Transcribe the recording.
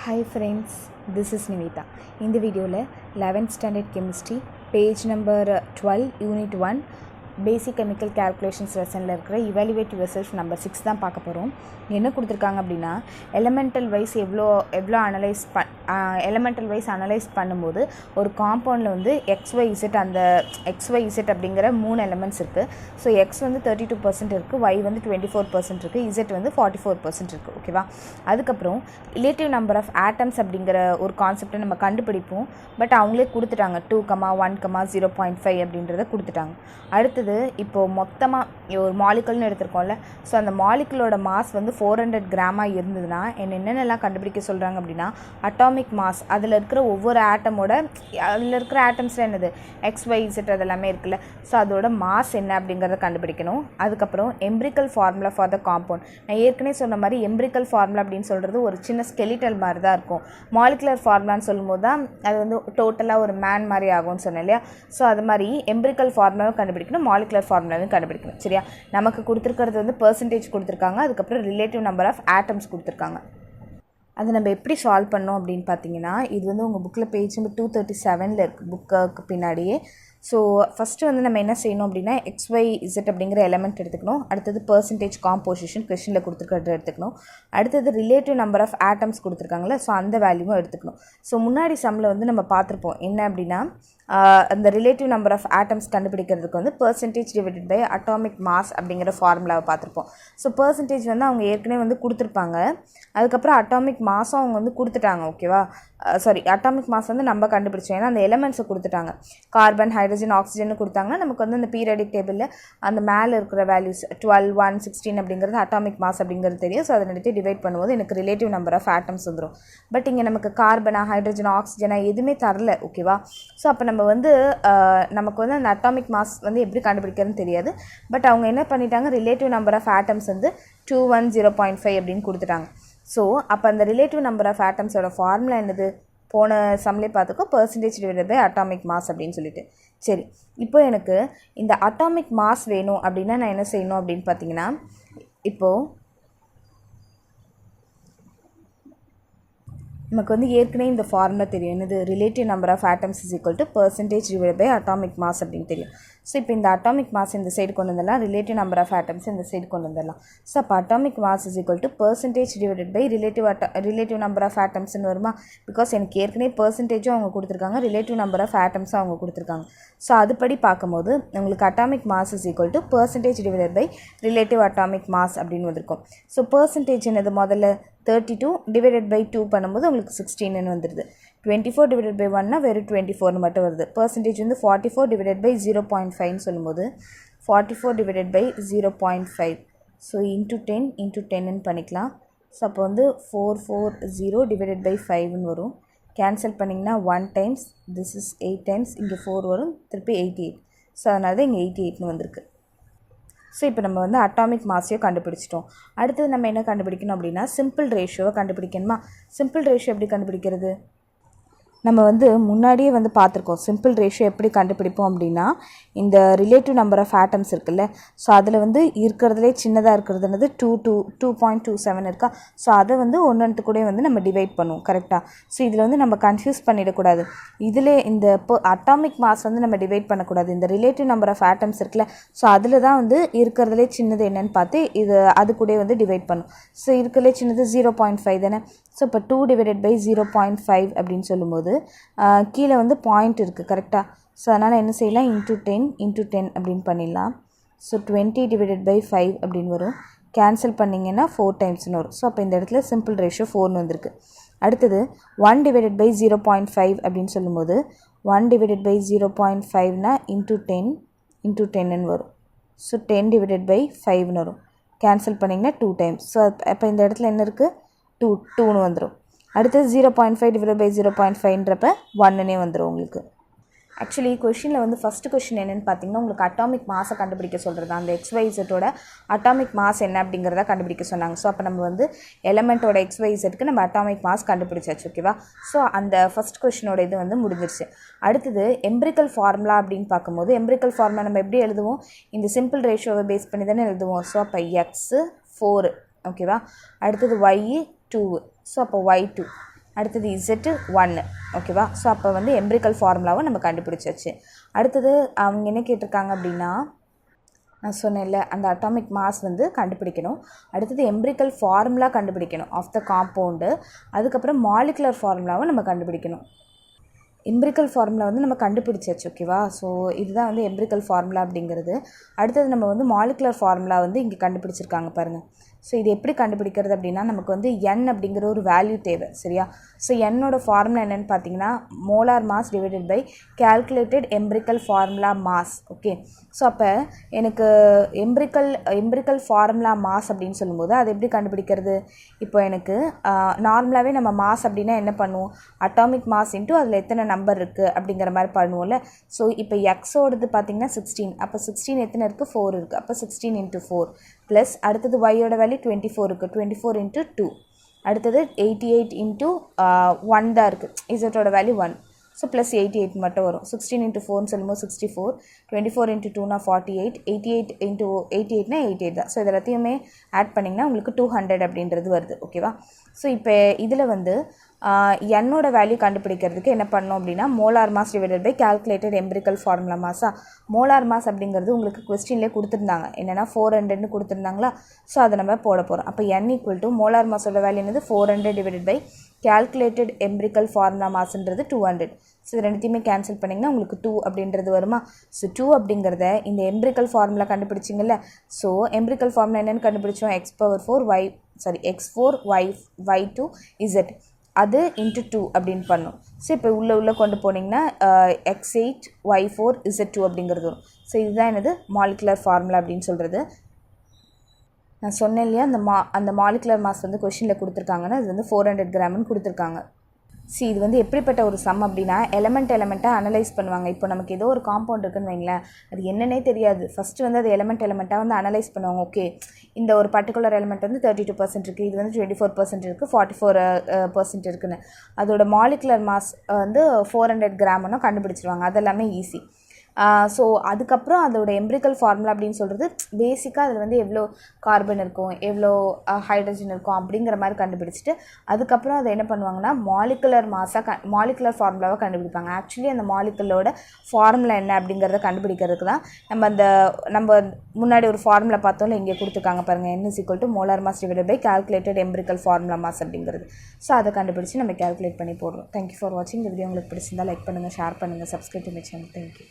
Hi friends, this is Nivita. In the video, 11th standard chemistry, page number 12, unit 1, basic chemical calculations lesson evaluate yourself number 6 தான் பார்க்க போகிறோம். என்ன கொடுத்துருக்காங்க அப்படின்னா elemental wise எவ்வளோ elemental wise analyse பண்ணும்போது ஒரு காம்பவுண்டில் வந்து XYZ அந்த XYZ அப்படிங்கிற 3 எலமெண்ட்ஸ் இருக்குது. ஸோ X வந்து 32% இருக்குது, Y வந்து 24% இருக்குது, Z வந்து 44% இருக்குது. ஓகேவா? அதுக்கப்புறம் ரிலேட்டிவ் நம்பர் ஆஃப் ஆட்டம்ஸ் அப்படிங்கிற ஒரு கான்செப்டை நம்ம கண்டுபிடிப்போம். பட் அவங்களே கொடுத்துட்டாங்க 2, 1, 0.5 அப்படின்றத கொடுத்துட்டாங்க. அடுத்தது இப்போது மொத்தமாக ஒரு மாலிகுல்னு எடுத்திருக்கோம்ல, ஸோ அந்த மாலிகுலோட மாஸ் வந்து 400 கிராமாக இருந்ததுன்னா என்னென்னலாம் கண்டுபிடிக்க சொல்கிறாங்க அப்படின்னா அட்டாமிக் மாஸ், அதில் இருக்கிற ஒவ்வொரு ஆட்டமோட அதில் இருக்கிற ஆட்டம்ஸில் என்னது XYZ அதெல்லாமே இருக்குல்ல, ஸோ அதோட மாஸ் என்ன அப்படிங்கிறத கண்டுபிடிக்கணும். அதுக்கப்புறம் empirical formula for the compound. நான் ஏற்கனவே சொன்ன மாதிரி எம்பிரிக்கல் ஃபார்முலா அப்படின்னு சொல்கிறது ஒரு சின்ன ஸ்கெலிட்டல் மாதிரி தான் இருக்கும். மாலிகுலர் ஃபார்முலான்னு சொல்லும்போது தான் அது வந்து டோட்டலாக ஒரு மேன் மாதிரி ஆகும்னு சொன்னேன் இல்லையா. ஸோ அது மாதிரி எம்பிரிக்கல் ஃபார்முலாவும் கண்டுபிடிக்கணும், மாலிகுலர் ஃபார்முலாவும் கண்டுபிடிக்கணும். சரியா? நமக்கு கொடுத்துருக்கிறது வந்து பெர்சன்டேஜ் கொடுத்துருக்காங்க, அதுக்கப்புறம் ரிலேட்டிவ் நம்பர் ஆஃப் ஆட்டம்ஸ் கொடுத்துருக்காங்க. அது நம்ம எப்படி சால்வ் பண்ணோம் அப்படின்னு பார்த்தீங்கன்னா, இது வந்து உங்கள் புக்கில் பேஜ் நம்பர் 237 இருக்குது, புக்கு பின்னாடியே. ஸோ ஃபஸ்ட்டு வந்து நம்ம என்ன செய்யணும் அப்படின்னா XYZ அப்படிங்கிற எலமெண்ட் எடுத்துக்கணும். அடுத்தது பெர்சன்டேஜ் காம்போசிஷன் கொஷனில் கொடுத்துருக்கிறது எடுத்துக்கணும். அடுத்தது ரிலேட்டிவ் நம்பர் ஆஃப் ஆட்டம்ஸ் கொடுத்துருக்காங்களே, ஸோ அந்த வேல்யூவும் எடுத்துக்கணும். ஸோ முன்னாடி சம்மில் வந்து நம்ம பார்த்துருப்போம் என்ன அப்படின்னா அந்த ரிலேட்டிவ் நம்பர் ஆஃப் ஆட்டம்ஸ் கண்டுபிடிக்கிறதுக்கு வந்து percentage divided by atomic mass அப்படிங்கிற ஃபார்முலாவை பார்த்துருப்போம். ஸோ பெர்சன்டேஜ் வந்து அவங்க ஏற்கனவே வந்து கொடுத்துருப்பாங்க, அதுக்கப்புறம் அட்டாமிக் மாஸும் அவங்க வந்து கொடுத்துட்டாங்க. ஓகேவா? அட்டாமிக் மாஸ் வந்து நம்ம கண்டுபிடிச்சோம், ஏன்னா அந்த எலமெண்ட்ஸை கொடுத்துட்டாங்க. கார்பன், ஹைட்ரஜன், ஆக்சிஜன் கொடுத்தாங்கன்னா நமக்கு வந்து அந்த பீரியாடிக் டேபிளில் அந்த மேலே இருக்கிற வேல்யூஸ் 12, 1, 16 அப்படிங்கிறது அட்டாமிக் மாஸ் அப்படிங்கிறது தெரியும். ஸோ அதை எடுத்து டிவைட் பண்ணும்போது எனக்கு ரிலேட்டிவ் நம்பர் ஆஃப் ஆட்டம்ஸ் வந்துடும். பட் இங்கே நமக்கு கார்பனா, ஹைட்ரஜனா, ஆக்சிஜனா எதுவுமே தரல. ஓகேவா? ஸோ அப்போ நம்ம வந்து நமக்கு வந்து அந்த அட்டாமிக் மாஸ் வந்து எப்படி கண்டுபிடிக்கிறதுன்னு தெரியாது. பட் அவங்க என்ன பண்ணிட்டாங்க, ரிலேட்டிவ் நம்பர் ஆஃப் ஆட்டம்ஸ் வந்து 2, 1, 0.5 அப்படின்னு கொடுத்துட்டாங்க. ஸோ அப்போ அந்த ரிலேட்டிவ் நம்பர் ஆஃப் ஆட்டம்ஸோட ஃபார்முலா என்னது, போன சம்லேயே பார்த்துக்கோ, percentage divided by atomic mass அப்படின்னு சொல்லிட்டு. சரி, இப்போ எனக்கு இந்த அட்டாமிக் மாஸ் வேணும் அப்படின்னா நான் என்ன செய்யணும் அப்படின்னு பார்த்தீங்கன்னா, இப்போது நமக்கு வந்து ஏற்கனவே இந்த ஃபார்முலா தெரியும், என்னது relative number of atoms is equal to percentage divided by atomic mass அப்படின்னு தெரியும். ஸோ இப்போ இந்த அட்டாமிக் மாஸ் இந்த சைடு கொண்டு வந்துடலாம், ரிலேட்டிவ் நம்பர் ஆஃப் ஆட்டம்ஸ் இந்த சைடு கொண்டு வந்துடலாம். ஸோ அப்போ atomic mass is equal to percentage divided by relative number of ஆட்டம்ஸ்னு வருமா? பிகாஸ் எனக்கு ஏற்கனவே பெர்சன்டேஜும் அவங்க கொடுத்துருக்காங்க, ரிலேட்டிவ் நம்பர் ஆஃப் ஆட்டம்ஸும் அவங்க கொடுத்துருக்காங்க. ஸோ அதுபடி பார்க்கும்போது உங்களுக்கு atomic mass is equal to percentage divided by relative atomic mass அப்படின்னு வந்திருக்கும். ஸோ பெர்சன்டேஜ் என்னது, முதல்ல 32 டிவைடட் பை 2 பண்ணும்போது உங்களுக்கு 16ன்னு வந்துடுது. 24 டிவைடட் பை 1னா வெறும் 24ன்னு மட்டும் வருது. பெர்சன்டேஜ் வந்து 44 டிவைடட் பை 0.5ன்னு சொல்லும்போது 44 டிவைடட் பை 0.5, ஸோ இன்ட்டு 10ன்னு பண்ணிக்கலாம். ஸோ அப்போ வந்து 440 டிவைடட் பை 5ன்னு வரும். கேன்சல் பண்ணிங்கன்னா 1 டைம்ஸ், திஸ் இஸ் 8 டைம்ஸ், இங்கே 4 வரும், திருப்பி 88. ஸோ அதனால தான் இங்கே 88ன்னு வந்திருக்கு. ஸோ இப்போ நம்ம வந்து அட்டாமிக் மாஸையும் கண்டுபிடிச்சிட்டோம். அடுத்தது நம்ம என்ன கண்டுபிடிக்கணும் அப்படின்னா சிம்பிள் ரேஷியோவை கண்டுபிடிக்கணுமா? சிம்பிள் ரேஷியோ எப்படி கண்டுபிடிக்கிறது? நம்ம வந்து முன்னாடியே வந்து பார்த்துருக்கோம். சிம்பிள் ரேஷியோ எப்படி கண்டுபிடிப்போம் அப்படின்னா, இந்த ரிலேட்டிவ் நம்பர் ஆஃப் ஆட்டம்ஸ் இருக்குல்ல, ஸோ அதில் வந்து இருக்கிறதுலே சின்னதாக இருக்கிறதுனது 2.27 இருக்கா. ஸோ அதை வந்து ஒன்று கூட வந்து நம்ம டிவைட் பண்ணுவோம். கரெக்டாக? ஸோ இதில் வந்து நம்ம கன்ஃபியூஸ் பண்ணிடக்கூடாது. இதில் இந்த அட்டாமிக் மாஸ் வந்து நம்ம டிவைட் பண்ணக்கூடாது. இந்த ரிலேட்டிவ் நம்பர் ஆஃப் ஆட்டம்ஸ் இருக்குல்ல, ஸோ அதில் தான் வந்து இருக்கிறதுலே சின்னது என்னன்னு பார்த்து இது அது கூட வந்து டிவைட் பண்ணும். ஸோ இருக்கிறதுலே சின்னது 0.5 தானே. ஸோ இப்போ 2 டிவைடட் பை 0.5 அப்படின்னு சொல்லும்போது கீழே வந்து பாயிண்ட் இருக்குது. கரெக்டாக? ஸோ அதனால் என்ன செய்யலாம், இன்ட்டு 10 அப்படின்னு பண்ணிடலாம். ஸோ 20 டிவைடட் பை 5 அப்படின்னு வரும். கேன்சல் பண்ணிங்கன்னா 4 டைம்ஸ்னு வரும். ஸோ அப்போ இந்த இடத்துல சிம்பிள் ரேஷியோ 4ன்னு வந்திருக்கு. அடுத்தது 1 டிவைடட் பை 0.5 அப்படின்னு சொல்லும்போது 1 டிவைடட் பை 0.5னா இன்ட்டு 10ன்னு வரும். ஸோ 10 டிவைடட் பை 5ன்னு வரும். கேன்சல் பண்ணிங்கன்னா 2 டைம்ஸ். ஸோ அப்போ இந்த இடத்துல என்ன இருக்குது, 2ன்னு வந்துடும். அடுத்தது 0.5 டிவைட் பை 0.5ன்றப்ப 1ன்னே வந்துடும் உங்களுக்கு. ஆக்சுவலி கொஷினில் வந்து ஃபஸ்ட்டு கொஷின் என்னென்னு பார்த்தீங்கன்னா, உங்களுக்கு அட்டாமிக் மாஸை கண்டுபிடிக்க சொல்கிறது, அந்த XYZோட அட்டாமிக் மாஸ் என்ன அப்படிங்கிறத கண்டுபிடிக்க சொன்னாங்க. ஸோ அப்போ நம்ம வந்து எலமெண்ட்டோட XYZக்கு நம்ம அட்டாமிக் மாஸ் கண்டுபிடிச்சாச்சு. ஓகேவா? ஸோ அந்த ஃபஸ்ட் கொஷினோட இது வந்து முடிஞ்சிருச்சு. அடுத்தது எம்பிரிக்கல் ஃபார்முலா அப்படின்னு பார்க்கும்போது எம்பிரிக்கல் ஃபார்முலா நம்ம எப்படி எழுதுவோம், இந்த சிம்பிள் ரேஷியோவை பேஸ் பண்ணி தானே எழுதுவோம். ஸோ அப்போ X 4, ஓகேவா? அடுத்தது Y 2, ஸோ அப்போ Y2. அடுத்தது இசட்டு 1 ஓகேவா. ஸோ அப்போ வந்து எம்பிரிக்கல் ஃபார்முலாவை நம்ம கண்டுபிடிச்சாச்சு. அடுத்தது அவங்க என்ன கேட்டிருக்காங்க அப்படின்னா, நான் சொன்னேன்ல அந்த அட்டாமிக் மாஸ் வந்து கண்டுபிடிக்கணும். அடுத்தது எம்பிரிக்கல் ஃபார்முலா கண்டுபிடிக்கணும் ஆஃப் த காம்பவுண்டு. அதுக்கப்புறம் மாலிகுலர் ஃபார்முலாவை நம்ம கண்டுபிடிக்கணும். எம்பிரிக்கல் ஃபார்முலா வந்து நம்ம கண்டுபிடிச்சாச்சு ஓகேவா. ஸோ இதுதான் வந்து எம்பிரிக்கல் ஃபார்முலா அப்படிங்கிறது. அடுத்தது நம்ம வந்து மாலிகுலர் ஃபார்முலா வந்து இங்கே கண்டுபிடிச்சிருக்காங்க பாருங்கள். ஸோ இது எப்படி கண்டுபிடிக்கிறது அப்படின்னா, நமக்கு வந்து n அப்படிங்கிற ஒரு வேல்யூ தேவை சரியா. ஸோ என்னோட ஃபார்முலா என்னென்னு பார்த்தீங்கன்னா, molar mass divided by calculated empirical formula mass. Okay. So அப்போ எனக்கு எம்பிரிக்கல் ஃபார்முலா மாஸ் அப்படின்னு சொல்லும்போது அது எப்படி கண்டுபிடிக்கிறது. இப்போ எனக்கு நார்மலாகவே நம்ம மாஸ் அப்படின்னா என்ன பண்ணுவோம், அட்டாமிக் மாஸ் இன்ட்டு அதில் எத்தனை நம்பர் இருக்குது அப்படிங்கிற மாதிரி பண்ணுவோம்ல. ஸோ இப்போ எக்ஸோடது பார்த்திங்கன்னா 16. அப்போ 16 எத்தனை இருக்குது, 4 இருக்குது. அப்போ 16 × 4 ப்ளஸ் அடுத்தது ஒய்யோட வேல்யூ 24 இருக்குது, 24 × 2. அடுத்தது 88 × 1 தான் இருக்குது, இசட்டோட வேல்யூ 1. ஸோ ப்ளஸ் 88 மட்டும் வரும். 16 × 4 சொல்லும்போது 64, 24 × 2 48, 88 × 88 88 தான். ஸோ இது எல்லாத்தையுமே ஆட் பண்ணிங்கன்னா உங்களுக்கு 200 அப்படின்றது வருது ஓகேவா. ஸோ இப்போ இதில் வந்து என்னோட வேல்யூ கண்டுபிடிக்கிறதுக்கு என்ன பண்ணோம் அப்படின்னா, molar mass divided by calculated empirical formula மாஸா. மோலார் மாஸ் அப்படிங்கிறது உங்களுக்கு கொஸ்டின்லேயே கொடுத்துருந்தாங்க, என்னென்னா 400ன்னு கொடுத்துருந்தாங்களா. ஸோ அதை நம்ம போட போகிறோம். அப்போ n = மோலார் மாஸோட வேல்யூ என்னது 400 divided by calculated empirical formula மாஸ்ன்றது 200. ஸோ இது ரெண்டுத்தையுமே கேன்சல் பண்ணிங்கன்னா உங்களுக்கு 2 அப்படின்றது வருமா. ஸோ 2 அப்படிங்கிறத இந்த எம்பிரிக்கல் ஃபார்முலா கண்டுபிடிச்சிங்கல்ல. ஸோ எம்பிரிக்கல் ஃபார்முலா என்னென்னு கண்டுபிடிச்சோம், x⁴y2 z அது × 2 அப்படின்னு பண்ணும். ஸோ இப்போ உள்ளே கொண்டு போனீங்கன்னா x8 y4 z2 அப்படிங்கிறது வரும். ஸோ இதுதான் என்னது மாலிகுலர் ஃபார்முலா அப்படின்னு சொல்கிறது. நான் சொன்னேன் இல்லையா, அந்த மாலிகுலர் மாஸ் வந்து கொஷினில் கொடுத்துருக்காங்கன்னா அது வந்து 400 கிராம்னு கொடுத்துருக்காங்க. இது வந்து எப்படிப்பட்ட ஒரு சம் அப்படின்னா, எலமெண்ட்டாக அனலைஸ் பண்ணுவாங்க. இப்போ நமக்கு ஏதோ ஒரு காம்பவுண்ட் இருக்குன்னு வைங்களேன், அது என்னன்னே தெரியாது. ஃபஸ்ட்டு வந்து அது எலமெண்ட்டாக வந்து அனலைஸ் பண்ணுவாங்க. ஓகே, இந்த ஒரு பர்டிகுலர் எலமெண்ட் வந்து 32% இருக்குது, இது வந்து 24% இருக்குது, 44% இருக்குன்னு அதோட மாலிகுலர் மாஸ் வந்து 400 கிராம்னு கண்டுபிடிச்சிருவாங்க. அதெல்லாமே ஈஸி. ஸோ அதுக்கப்புறம் அதோட எம்பிரிக்கல் ஃபார்முலா அப்படின்னு சொல்கிறது பேசிக்காக அதில் வந்து எவ்வளோ கார்பன் இருக்கும், எவ்வளோ ஹைட்ரஜன் இருக்கும் அப்படிங்கிற மாதிரி கண்டுபிடிச்சிட்டு அதுக்கப்புறம் அதை என்ன பண்ணுவாங்கன்னா மாலிகுலர் ஃபார்முலாவை கண்டுபிடிப்பாங்க. ஆக்சுவலி அந்த மாலிகுலோட ஃபார்முலா என்ன அப்படிங்கிறத கண்டுபிடிக்கிறதுக்கு தான் நம்ம முன்னாடி ஒரு ஃபார்முலா பார்த்தோம்ல, இங்கே கொடுத்துருக்காங்க பாருங்கள், n = molar mass divided by calculated empirical formula mass அப்படிங்கிறது. ஸோ அதை கண்டுபிடிச்சி நம்ம கேல்குலேட் பண்ணி போடுறோம். தேங்க்யூ ஃபார் வாட்சிங். இந்த வீடியோ உங்களுக்கு பிடிச்சிருந்தால் லைக் பண்ணுங்கள், ஷேர் பண்ணுங்கள், சப்ஸ்கிரைப் பண்ணி சேனல். தேங்க்யூ.